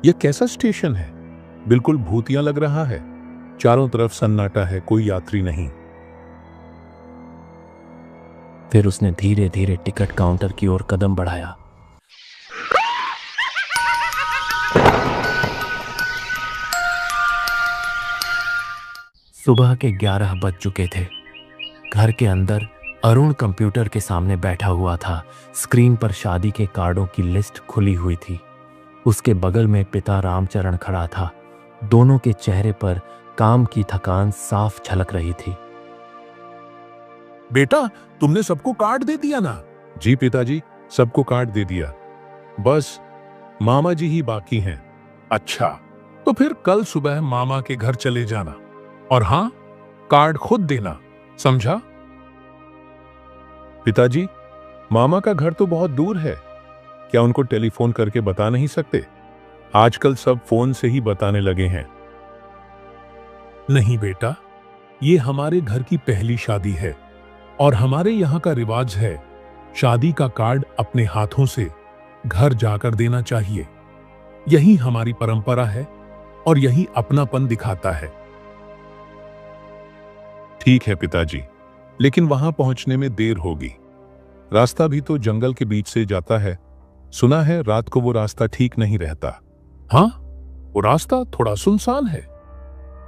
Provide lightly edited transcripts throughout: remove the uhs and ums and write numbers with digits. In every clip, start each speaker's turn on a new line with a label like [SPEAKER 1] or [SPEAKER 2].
[SPEAKER 1] यह कैसा स्टेशन है? बिल्कुल भूतिया लग रहा है। चारों तरफ सन्नाटा है, कोई यात्री नहीं।
[SPEAKER 2] फिर उसने धीरे धीरे टिकट काउंटर की ओर कदम बढ़ाया। सुबह के 11 बज चुके थे। घर के अंदर अरुण कंप्यूटर के सामने बैठा हुआ था। स्क्रीन पर शादी के कार्डों की लिस्ट खुली हुई थी। उसके बगल में पिता रामचरण खड़ा था। दोनों के चेहरे पर काम की थकान साफ झलक रही थी।
[SPEAKER 1] बेटा, तुमने सबको कार्ड दे दिया ना? जी पिताजी, सबको कार्ड दे दिया। बस मामा जी ही बाकी हैं। अच्छा, तो फिर कल सुबह मामा के घर चले जाना और हाँ, कार्ड खुद देना, समझा? पिताजी, मामा का घर तो बहुत दूर है। क्या उनको टेलीफोन करके बता नहीं सकते? आजकल सब फोन से ही बताने लगे हैं। नहीं बेटा, ये हमारे घर की पहली शादी है और हमारे यहाँ का रिवाज है, शादी का कार्ड अपने हाथों से घर जाकर देना चाहिए। यही हमारी परंपरा है और यही अपनापन दिखाता है। ठीक है पिताजी, लेकिन वहां पहुंचने में देर होगी। रास्ता भी तो जंगल के बीच से जाता है। सुना है रात को वो रास्ता ठीक नहीं रहता। हाँ, वो रास्ता थोड़ा सुनसान है,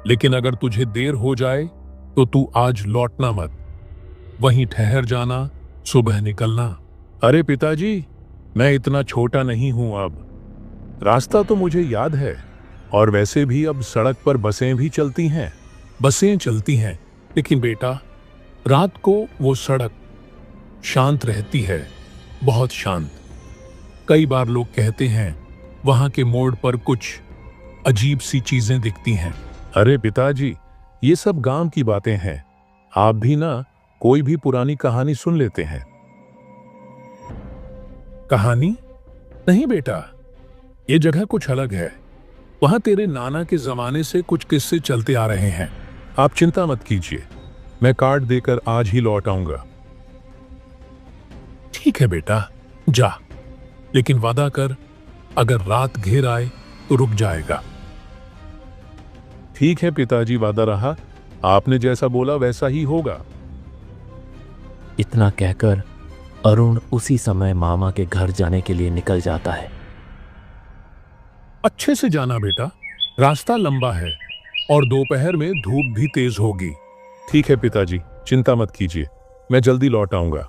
[SPEAKER 1] लेकिन अगर तुझे देर हो जाए तो तू आज लौटना मत, वहीं ठहर जाना, सुबह निकलना। अरे पिताजी, मैं इतना छोटा नहीं हूं अब। रास्ता तो मुझे याद है और वैसे भी अब सड़क पर बसें भी चलती हैं। बसें चलती हैं, लेकिन बेटा, रात को वो सड़क शांत रहती है, बहुत शांत। कई बार लोग कहते हैं वहां के मोड़ पर कुछ अजीब सी चीजें दिखती हैं। अरे पिताजी, ये सब गांव की बातें हैं। आप भी ना कोई भी पुरानी कहानी सुन लेते हैं। कहानी नहीं बेटा, ये जगह कुछ अलग है। वहां तेरे नाना के जमाने से कुछ किस्से चलते आ रहे हैं। आप चिंता मत कीजिए, मैं कार्ड देकर आज ही लौट आऊंगा। ठीक है बेटा, जा, लेकिन वादा कर, अगर रात घेर आए तो रुक जाएगा। ठीक है पिताजी, वादा रहा। आपने जैसा बोला वैसा ही होगा।
[SPEAKER 2] इतना कहकर अरुण उसी समय मामा के घर जाने के लिए निकल जाता है।
[SPEAKER 1] अच्छे से जाना बेटा, रास्ता लंबा है और दोपहर में धूप भी तेज होगी। ठीक है पिताजी, चिंता मत कीजिए, मैं जल्दी लौट आऊंगा।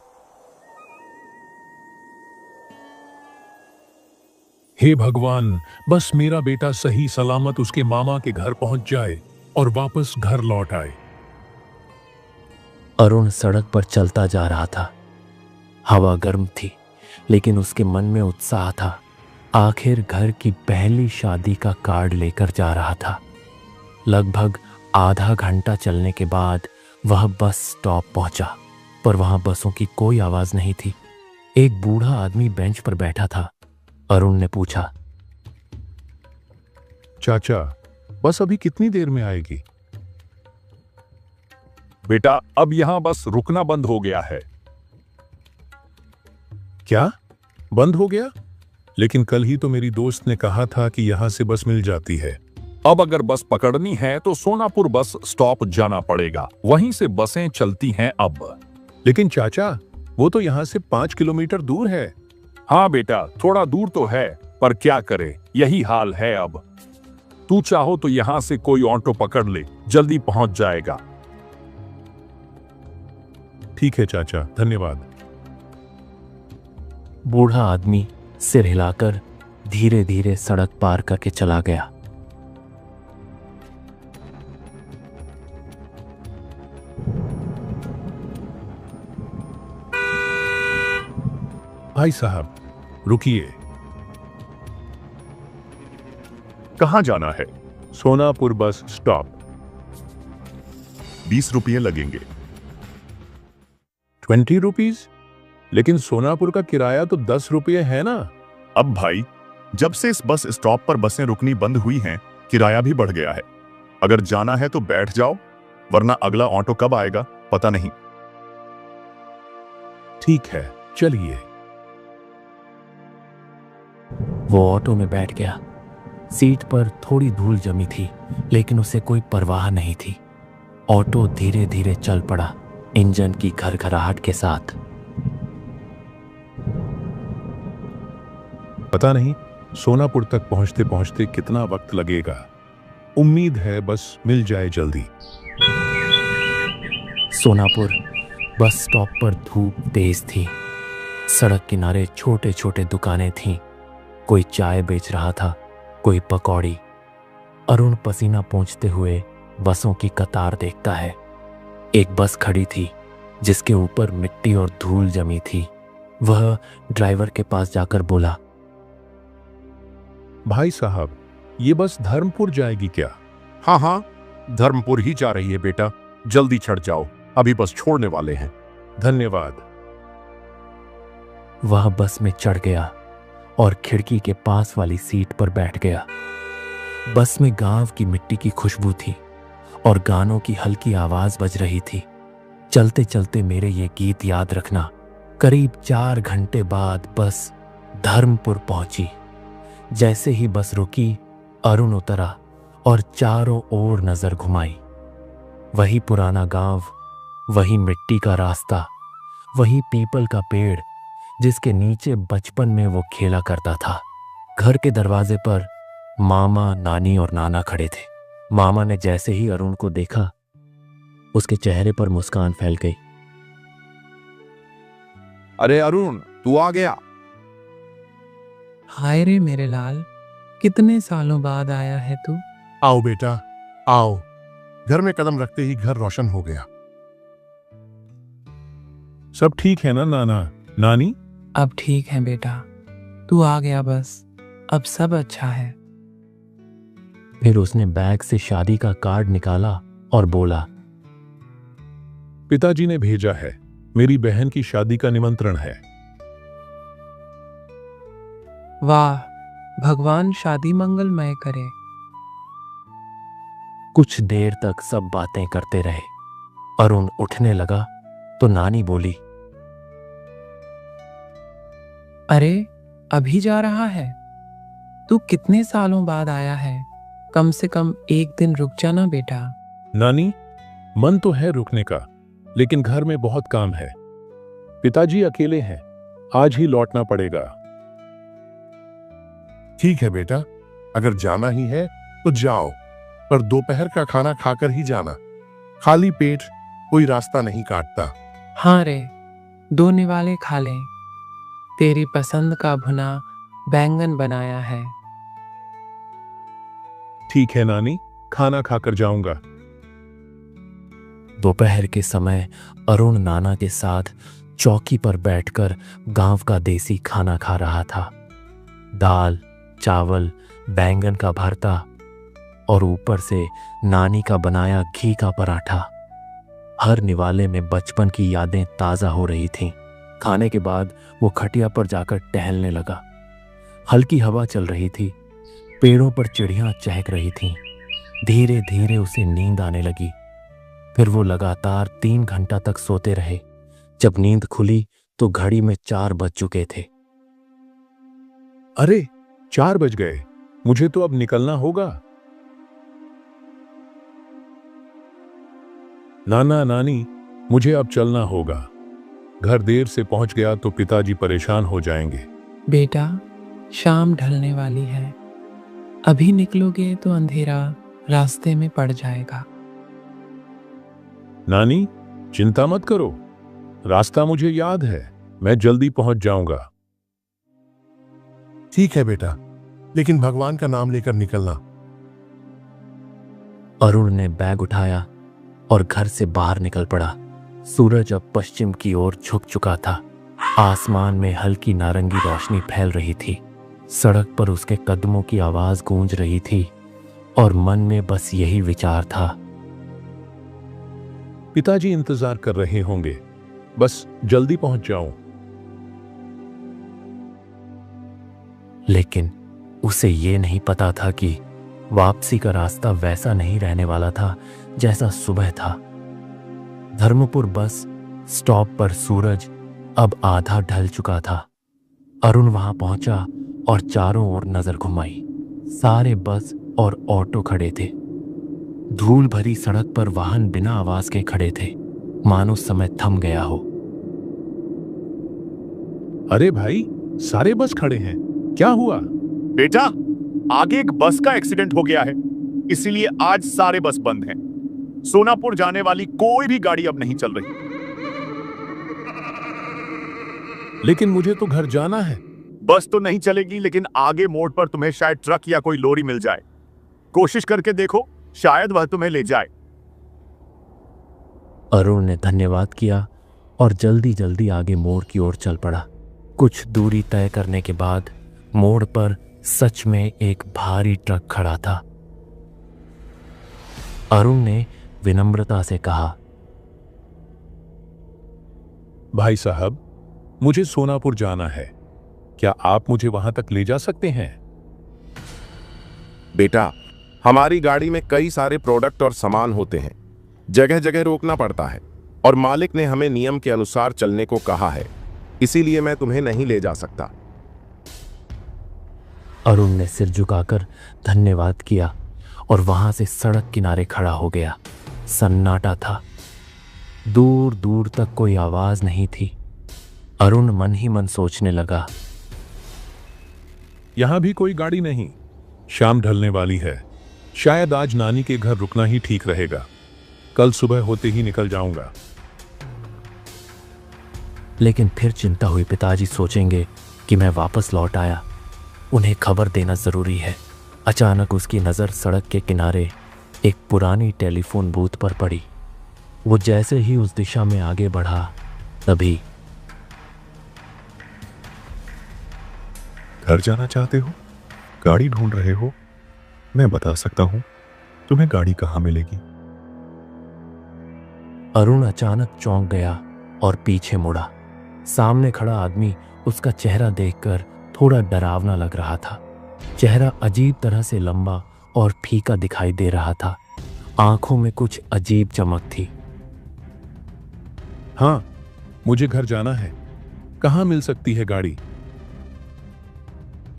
[SPEAKER 1] हे भगवान, बस मेरा बेटा सही सलामत उसके मामा के घर पहुंच जाए और वापस घर लौट आए।
[SPEAKER 2] अरुण सड़क पर चलता जा रहा था। हवा गर्म थी, लेकिन उसके मन में उत्साह था। आखिर घर की पहली शादी का कार्ड लेकर जा रहा था। लगभग आधा घंटा चलने के बाद वह बस स्टॉप पहुंचा, पर वहां बसों की कोई आवाज नहीं थी। एक बूढ़ा आदमी बेंच पर बैठा था। अरुण ने पूछा,
[SPEAKER 1] चाचा, बस अभी कितनी देर में आएगी?
[SPEAKER 3] बेटा, अब यहां बस रुकना बंद हो गया है।
[SPEAKER 1] क्या बंद हो गया? लेकिन कल ही तो मेरी दोस्त ने कहा था कि यहां से बस मिल जाती है।
[SPEAKER 3] अब अगर बस पकड़नी है तो सोनापुर बस स्टॉप जाना पड़ेगा, वहीं से बसें चलती हैं अब।
[SPEAKER 1] लेकिन चाचा, वो तो यहां से 5 किलोमीटर दूर है।
[SPEAKER 3] हाँ बेटा, थोड़ा दूर तो है, पर क्या करे, यही हाल है अब। तू चाहो तो यहां से कोई ऑटो पकड़ ले, जल्दी पहुंच जाएगा।
[SPEAKER 1] ठीक है चाचा, धन्यवाद।
[SPEAKER 2] बूढ़ा आदमी सिर हिलाकर धीरे धीरे सड़क पार करके चला गया।
[SPEAKER 1] भाई साहब, रुकिए।
[SPEAKER 3] कहां जाना है?
[SPEAKER 1] Sonapur bus stop.
[SPEAKER 3] 20 रुपये लगेंगे।
[SPEAKER 1] 20 रुपीज? लेकिन सोनापुर का किराया तो 10 रुपये है ना।
[SPEAKER 3] अब भाई, जब से इस बस स्टॉप पर बसें रुकनी बंद हुई हैं, किराया भी बढ़ गया है। अगर जाना है तो बैठ जाओ, वरना अगला ऑटो कब आएगा पता नहीं।
[SPEAKER 1] ठीक है, चलिए।
[SPEAKER 2] वो ऑटो में बैठ गया। सीट पर थोड़ी धूल जमी थी, लेकिन उसे कोई परवाह नहीं थी। ऑटो धीरे धीरे चल पड़ा, इंजन की घरघराहट के साथ।
[SPEAKER 1] पता नहीं सोनापुर तक पहुंचते पहुंचते कितना वक्त लगेगा। उम्मीद है बस मिल जाए जल्दी।
[SPEAKER 2] सोनापुर बस स्टॉप पर धूप तेज थी। सड़क किनारे छोटे छोटे दुकानें थीं। कोई चाय बेच रहा था, कोई पकौड़ी। अरुण पसीना पोंछते हुए बसों की कतार देखता है। एक बस खड़ी थी जिसके ऊपर मिट्टी और धूल जमी थी। वह ड्राइवर के पास जाकर बोला,
[SPEAKER 1] भाई साहब, ये बस धर्मपुर जाएगी क्या?
[SPEAKER 4] हाँ हाँ, धर्मपुर ही जा रही है बेटा, जल्दी चढ़ जाओ, अभी बस छोड़ने वाले हैं।
[SPEAKER 1] धन्यवाद।
[SPEAKER 2] वह बस में चढ़ गया और खिड़की के पास वाली सीट पर बैठ गया। बस में गांव की मिट्टी की खुशबू थी और गानों की हल्की आवाज बज रही थी। चलते चलते मेरे ये गीत याद रखना। करीब 4 घंटे बाद बस धर्मपुर पहुंची। जैसे ही बस रुकी, अरुण उतरा और चारों ओर नजर घुमाई। वही पुराना गांव, वही मिट्टी का रास्ता, वही पीपल का पेड़ जिसके नीचे बचपन में वो खेला करता था। घर के दरवाजे पर मामा, नानी और नाना खड़े थे। मामा ने जैसे ही अरुण को देखा, उसके चेहरे पर मुस्कान फैल गई।
[SPEAKER 4] अरे अरुण, तू आ गया।
[SPEAKER 5] हाय रे मेरे लाल, कितने सालों बाद आया है तू।
[SPEAKER 4] आओ बेटा, आओ। घर में कदम रखते ही घर रोशन हो गया।
[SPEAKER 1] सब ठीक है ना नाना, नानी?
[SPEAKER 5] अब ठीक है बेटा, तू आ गया, बस अब सब अच्छा है।
[SPEAKER 2] फिर उसने बैग से शादी का कार्ड निकाला और बोला,
[SPEAKER 1] पिताजी ने भेजा है, मेरी बहन की शादी का निमंत्रण है।
[SPEAKER 5] वाह, भगवान शादी मंगलमय करे।
[SPEAKER 2] कुछ देर तक सब बातें करते रहे। अरुण उठने लगा तो नानी बोली,
[SPEAKER 5] अरे अभी जा रहा है? तू कितने सालों बाद आया है, कम से कम एक दिन रुक जाना बेटा।
[SPEAKER 1] नानी, मन तो है रुकने का, लेकिन घर में बहुत काम है। पिताजी अकेले हैं, आज ही लौटना पड़ेगा।
[SPEAKER 4] ठीक है बेटा, अगर जाना ही है तो जाओ, पर दोपहर का खाना खाकर ही जाना। खाली पेट कोई रास्ता नहीं काटता।
[SPEAKER 5] हाँ रे, 2 निवाले खा लें। तेरी पसंद का भुना बैंगन बनाया है।
[SPEAKER 1] ठीक है नानी, खाना खाकर जाऊंगा।
[SPEAKER 2] दोपहर के समय अरुण नाना के साथ चौकी पर बैठकर गांव का देसी खाना खा रहा था। दाल, चावल, बैंगन का भरता और ऊपर से नानी का बनाया घी का पराठा। हर निवाले में बचपन की यादें ताज़ा हो रही थीं। खाने के बाद वो खटिया पर जाकर टहलने लगा। हल्की हवा चल रही थी, पेड़ों पर चिड़ियां चहक रही थीं। धीरे धीरे उसे नींद आने लगी। फिर वो लगातार 3 घंटा तक सोते रहे। जब नींद खुली तो घड़ी में 4 बज चुके थे।
[SPEAKER 1] अरे 4 बज गए, मुझे तो अब निकलना होगा। नाना, नानी, मुझे अब चलना होगा। घर देर से पहुंच गया तो पिताजी परेशान हो जाएंगे।
[SPEAKER 5] बेटा, शाम ढलने वाली है, अभी निकलोगे तो अंधेरा रास्ते में पड़ जाएगा।
[SPEAKER 1] नानी, चिंता मत करो, रास्ता मुझे याद है, मैं जल्दी पहुंच जाऊंगा।
[SPEAKER 4] ठीक है बेटा, लेकिन भगवान का नाम लेकर निकलना।
[SPEAKER 2] अरुण ने बैग उठाया और घर से बाहर निकल पड़ा। सूरज अब पश्चिम की ओर झुक चुका था। आसमान में हल्की नारंगी रोशनी फैल रही थी। सड़क पर उसके कदमों की आवाज गूंज रही थी और मन में बस यही विचार था,
[SPEAKER 1] पिताजी इंतजार कर रहे होंगे, बस जल्दी पहुंच जाऊं।
[SPEAKER 2] लेकिन उसे ये नहीं पता था कि वापसी का रास्ता वैसा नहीं रहने वाला था जैसा सुबह था। धर्मपुर बस स्टॉप पर सूरज अब आधा ढल चुका था। अरुण वहां पहुंचा और चारों ओर नजर घुमाई। सारे बस और ऑटो खड़े थे। धूल भरी सड़क पर वाहन बिना आवाज के खड़े थे, मानो समय थम गया हो।
[SPEAKER 1] अरे भाई, सारे बस खड़े हैं, क्या हुआ?
[SPEAKER 3] बेटा, आगे एक बस का एक्सीडेंट हो गया है, इसीलिए आज सारे बस बंद हैं। सोनापुर जाने वाली कोई भी गाड़ी अब नहीं चल रही।
[SPEAKER 1] लेकिन मुझे तो घर जाना है।
[SPEAKER 3] बस तो नहीं चलेगी, लेकिन आगे मोड़ पर तुम्हें शायद ट्रक या कोई लोरी मिल जाए। कोशिश करके देखो, शायद वह तुम्हें ले जाए।
[SPEAKER 2] अरुण ने धन्यवाद किया और जल्दी जल्दी आगे मोड़ की ओर चल पड़ा। कुछ दूरी तय करने के बाद मोड़ पर सच में एक भारी ट्रक खड़ा था। अरुण ने विनम्रता से कहा,
[SPEAKER 1] भाई साहब, मुझे सोनापुर जाना है, क्या आप मुझे वहां तक ले जा सकते हैं?
[SPEAKER 4] बेटा, हमारी गाड़ी में कई सारे प्रोडक्ट और सामान होते हैं, जगह जगह रोकना पड़ता है और मालिक ने हमें नियम के अनुसार चलने को कहा है, इसीलिए मैं तुम्हें नहीं ले जा सकता।
[SPEAKER 2] अरुण ने सिर झुकाकर धन्यवाद किया और वहां से सड़क किनारे खड़ा हो गया। सन्नाटा था, दूर दूर तक कोई आवाज नहीं थी। अरुण मन ही मन सोचने लगा,
[SPEAKER 1] यहां भी कोई गाड़ी नहीं। शाम ढलने वाली है, शायद आज नानी के घर रुकना ही ठीक रहेगा। कल सुबह होते ही निकल जाऊंगा।
[SPEAKER 2] लेकिन फिर चिंता हुई, पिताजी सोचेंगे कि मैं वापस लौट आया, उन्हें खबर देना जरूरी है। अचानक उसकी नज़र सड़क के किनारे एक पुरानी टेलीफोन बूथ पर पड़ी। वो जैसे ही उस दिशा में आगे बढ़ा, तभी
[SPEAKER 3] घर जाना चाहते हो? गाड़ी ढूंढ रहे हो? मैं बता सकता हूं तुम्हें गाड़ी कहां मिलेगी।
[SPEAKER 2] अरुण अचानक चौंक गया और पीछे मुड़ा। सामने खड़ा आदमी उसका चेहरा देखकर थोड़ा डरावना लग रहा था। चेहरा अजीब तरह से लंबा और फीका दिखाई दे रहा था। आंखों में कुछ अजीब चमक थी।
[SPEAKER 1] हाँ, मुझे घर जाना है, कहाँ मिल सकती है गाड़ी?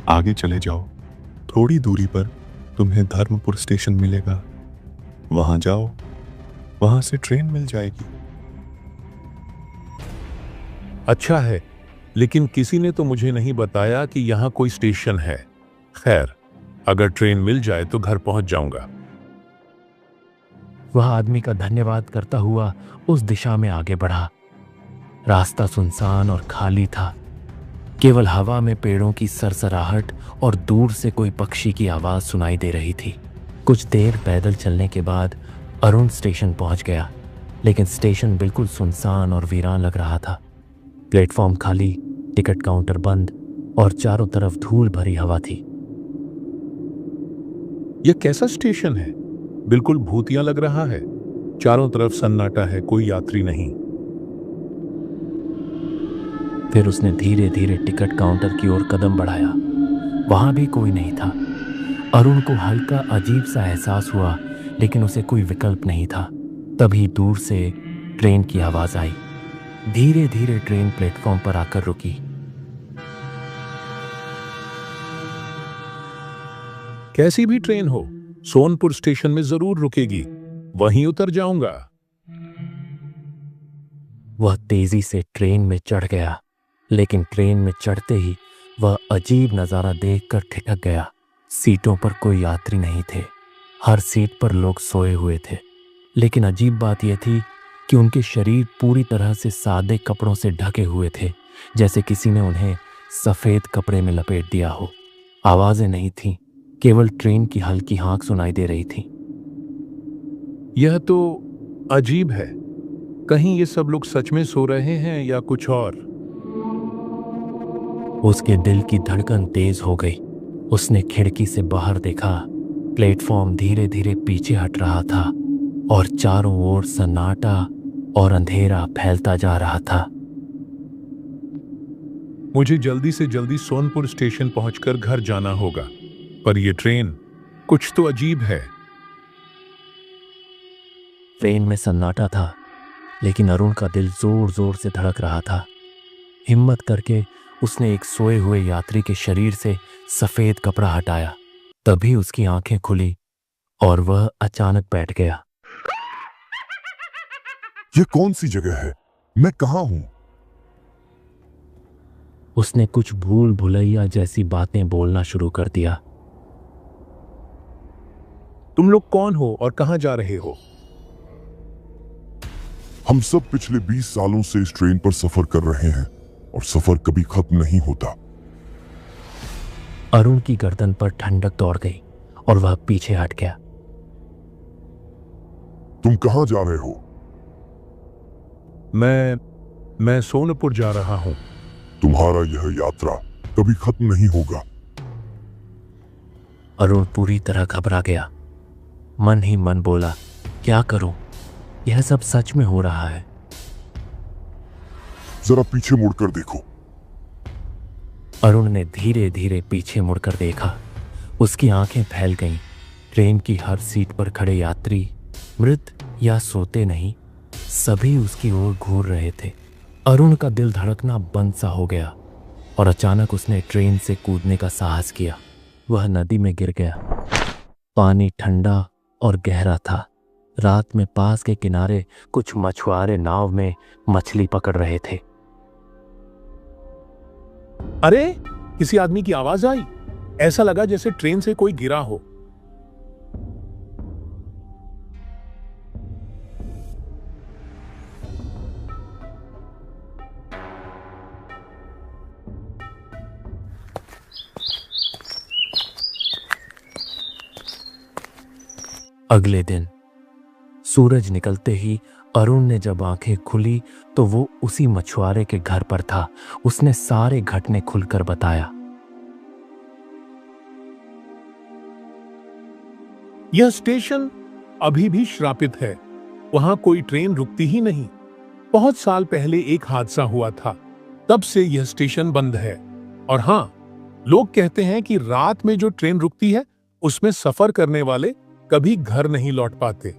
[SPEAKER 3] आगे चले जाओ, थोड़ी दूरी पर तुम्हें धर्मपुर स्टेशन मिलेगा, वहां जाओ, वहां से ट्रेन मिल जाएगी।
[SPEAKER 1] अच्छा है, लेकिन किसी ने तो मुझे नहीं बताया कि यहाँ कोई स्टेशन है। खैर, अगर ट्रेन मिल जाए तो घर पहुंच जाऊंगा।
[SPEAKER 2] वह आदमी का धन्यवाद करता हुआ उस दिशा में आगे बढ़ा। रास्ता सुनसान और खाली था। केवल हवा में पेड़ों की सरसराहट और दूर से कोई पक्षी की आवाज सुनाई दे रही थी। कुछ देर पैदल चलने के बाद अरुण स्टेशन पहुंच गया, लेकिन स्टेशन बिल्कुल सुनसान और वीरान लग रहा था। प्लेटफॉर्म खाली, टिकट काउंटर बंद और चारों तरफ धूल भरी हवा थी।
[SPEAKER 1] यह कैसा स्टेशन है? बिल्कुल भूतिया लग रहा है। चारों तरफ सन्नाटा है, कोई यात्री नहीं।
[SPEAKER 2] फिर उसने धीरे धीरे टिकट काउंटर की ओर कदम बढ़ाया। वहां भी कोई नहीं था। अरुण को हल्का अजीब सा एहसास हुआ, लेकिन उसे कोई विकल्प नहीं था। तभी दूर से ट्रेन की आवाज आई। धीरे धीरे ट्रेन प्लेटफॉर्म पर आकर रुकी।
[SPEAKER 1] कैसी भी ट्रेन हो, सोनपुर स्टेशन में जरूर रुकेगी, वहीं उतर जाऊंगा।
[SPEAKER 2] वह तेजी से ट्रेन में चढ़ गया, लेकिन ट्रेन में चढ़ते ही वह अजीब नजारा देखकर ठिठक गया। सीटों पर कोई यात्री नहीं थे। हर सीट पर लोग सोए हुए थे, लेकिन अजीब बात यह थी कि उनके शरीर पूरी तरह से सादे कपड़ों से ढके हुए थे, जैसे किसी ने उन्हें सफेद कपड़े में लपेट दिया हो। आवाजें नहीं थीं, केवल ट्रेन की हल्की हाँक सुनाई दे रही थी।
[SPEAKER 1] यह तो अजीब है। कहीं ये सब लोग सच में सो रहे हैं या कुछ और?
[SPEAKER 2] उसके दिल की धड़कन तेज हो गई। उसने खिड़की से बाहर देखा। प्लेटफॉर्म धीरे धीरे पीछे हट रहा था और चारों ओर सन्नाटा और अंधेरा फैलता जा रहा था।
[SPEAKER 1] मुझे जल्दी से जल्दी सोनपुर स्टेशन पहुंचकर घर जाना होगा, पर यह ट्रेन कुछ तो अजीब है।
[SPEAKER 2] ट्रेन में सन्नाटा था, लेकिन अरुण का दिल जोर जोर से धड़क रहा था। हिम्मत करके उसने एक सोए हुए यात्री के शरीर से सफेद कपड़ा हटाया तभी उसकी आंखें खुली और वह अचानक बैठ गया।
[SPEAKER 6] ये कौन सी जगह है? मैं कहां हूं?
[SPEAKER 2] उसने कुछ भूल भुलैया जैसी बातें बोलना शुरू कर दिया।
[SPEAKER 1] तुम लोग कौन हो और कहां जा रहे हो?
[SPEAKER 6] हम सब पिछले 20 सालों से इस ट्रेन पर सफर कर रहे हैं और सफर कभी खत्म नहीं होता।
[SPEAKER 2] अरुण की गर्दन पर ठंडक दौड़ गई और वह पीछे हट गया।
[SPEAKER 6] तुम कहां जा रहे हो?
[SPEAKER 1] मैं सोनपुर जा रहा हूं।
[SPEAKER 6] तुम्हारा यह यात्रा कभी खत्म नहीं होगा।
[SPEAKER 2] अरुण पूरी तरह घबरा गया। मन ही मन बोला, क्या करूं? यह सब सच में हो रहा है।
[SPEAKER 6] जरा पीछे मुड़कर देखो।
[SPEAKER 2] अरुण ने धीरे धीरे पीछे मुड़कर देखा। उसकी आंखें फैल गईं। ट्रेन की हर सीट पर खड़े यात्री मृत या सोते नहीं, सभी उसकी ओर घूर रहे थे। अरुण का दिल धड़कना बंद सा हो गया और अचानक उसने ट्रेन से कूदने का साहस किया। वह नदी में गिर गया। पानी ठंडा और गहरा था। रात में पास के किनारे कुछ मछुआरे नाव में मछली पकड़ रहे थे।
[SPEAKER 1] अरे, किसी आदमी की आवाज आई। ऐसा लगा जैसे ट्रेन से कोई गिरा हो।
[SPEAKER 2] अगले दिन सूरज निकलते ही अरुण ने जब आंखें खुली तो वो उसी मछुआरे के घर पर था। उसने सारे घटने खुलकर बताया।
[SPEAKER 1] यह स्टेशन अभी भी श्रापित है। वहां कोई ट्रेन रुकती ही नहीं। बहुत साल पहले एक हादसा हुआ था, तब से यह स्टेशन बंद है। और हां, लोग कहते हैं कि रात में जो ट्रेन रुकती है उसमें सफर करने वाले कभी घर नहीं लौट पाते।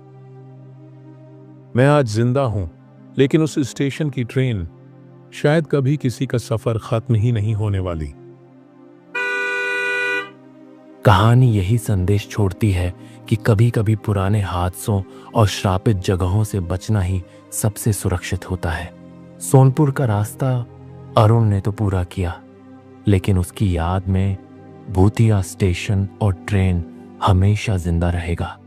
[SPEAKER 1] मैं आज जिंदा हूं, लेकिन उस स्टेशन की ट्रेन शायद कभी किसी का सफर खत्म ही नहीं होने वाली।
[SPEAKER 2] कहानी यही संदेश छोड़ती है कि कभी कभी पुराने हादसों और श्रापित जगहों से बचना ही सबसे सुरक्षित होता है। सोनपुर का रास्ता अरुण ने तो पूरा किया, लेकिन उसकी याद में भूतिया स्टेशन और ट्रेन हमेशा जिंदा रहेगा।